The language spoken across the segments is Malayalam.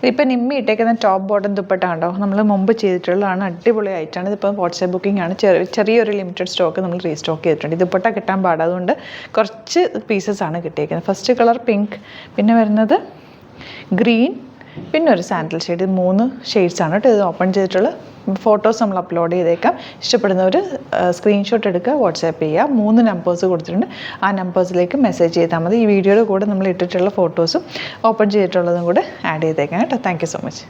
ഇപ്പം നിമ്മി ഇട്ടേക്കുന്ന ടോപ്പ് ബോട്ടം ദുപ്പട്ട ഉണ്ടോ, നമ്മൾ മുമ്പ് ചെയ്തിട്ടുള്ളതാണ്. അടിപൊളി ആയിട്ടാണ്. ഇതിപ്പോൾ വാട്സാപ്പ് ബുക്കിംഗ് ആണ്. ചെറിയൊരു ലിമിറ്റഡ് സ്റ്റോക്ക് നമ്മൾ റീസ്റ്റോക്ക് ചെയ്തിട്ടുണ്ട്. ഈ ദുപ്പട്ട കിട്ടാൻ പാടാ, അതുകൊണ്ട് കുറച്ച് പീസസ് ആണ് കിട്ടിയേക്കുന്നത്. ഫസ്റ്റ് കളർ പിങ്ക്, പിന്നെ വരുന്നത് ഗ്രീൻ, പിന്നെ ഒരു സാൻഡൽ ഷെയ്ഡ്. 3 ഷെയ്ഡ്സാണ് കേട്ടോ ഇത് ഓപ്പൺ ചെയ്തിട്ടുള്ള. ഫോട്ടോസ് നമ്മൾ അപ്ലോഡ് ചെയ്തേക്കാം. ഇഷ്ടപ്പെടുന്നവർ സ്ക്രീൻഷോട്ട് എടുക്കുക, വാട്സാപ്പ് ചെയ്യുക. 3 നമ്പേഴ്സ് കൊടുത്തിട്ടുണ്ട്. ആ നമ്പേഴ്സിലേക്ക് മെസ്സേജ് ചെയ്താൽ മതി. ഈ വീഡിയോയുടെ കൂടെ നമ്മൾ ഇട്ടിട്ടുള്ള ഫോട്ടോസും ഓപ്പൺ ചെയ്തിട്ടുള്ളതും കൂടെ ആഡ് ചെയ്തേക്കാം കേട്ടോ. Thank you so much.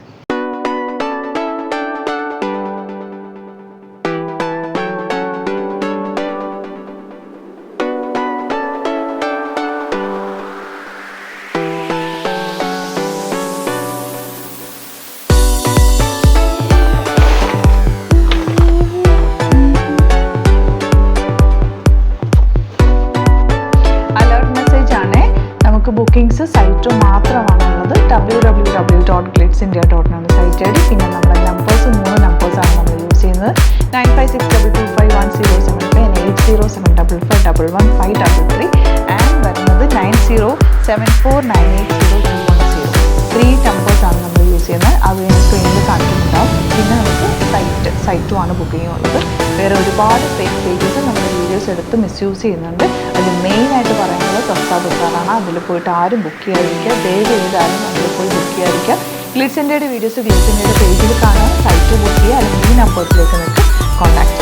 Bookings site മാത്രമാണുള്ളത്. www.glitzindia.com site I D. പിന്നെ നമ്മുടെ നമ്പേഴ്സ് 3 നമ്പേഴ്സാണ് നമ്മൾ യൂസ് ചെയ്യുന്നത്. 9562251075 and 8075551533 ആൻഡ് വരുന്നത് 9074980210. 3 നമ്പേഴ്സാണ് നമ്മൾ യൂസ് ചെയ്യുന്നത്. അത് സ്ക്രീനിൽ കാണിക്കുന്നുണ്ടാവും. പിന്നെ നമുക്ക് സൈറ്റുമാണ് ബുക്കിംഗ് ഉള്ളത്. വേറെ ഒരുപാട് ഫേക്ക് പേജസ് നമ്മൾ വീഡിയോസ് എടുത്ത് മിസ്യൂസ് ചെയ്യുന്നുണ്ട്. അതിൽ മെയിനായിട്ട് പറയുന്നത് സസ്ത ബസാറാണ്. അതിൽ പോയിട്ട് ആരും ബുക്ക് ചെയ്യാതിരിക്കുക. ദയവ് ചെയ്താലും അതിൽ പോയി ബുക്ക് ചെയ്യാതിരിക്കുക. ഗ്ലിറ്റ്സ് ഇന്ത്യയുടെ വീഡിയോസ് ഗ്ലിറ്റ്സ് ഇന്ത്യയുടെ പേജിൽ കാണാൻ സൈറ്റ് ബുക്ക് ചെയ്യുക, അല്ലെങ്കിൽ ഈ നമ്പേഴ്സിലേക്ക് നിങ്ങൾക്ക് കോൺടാക്ട്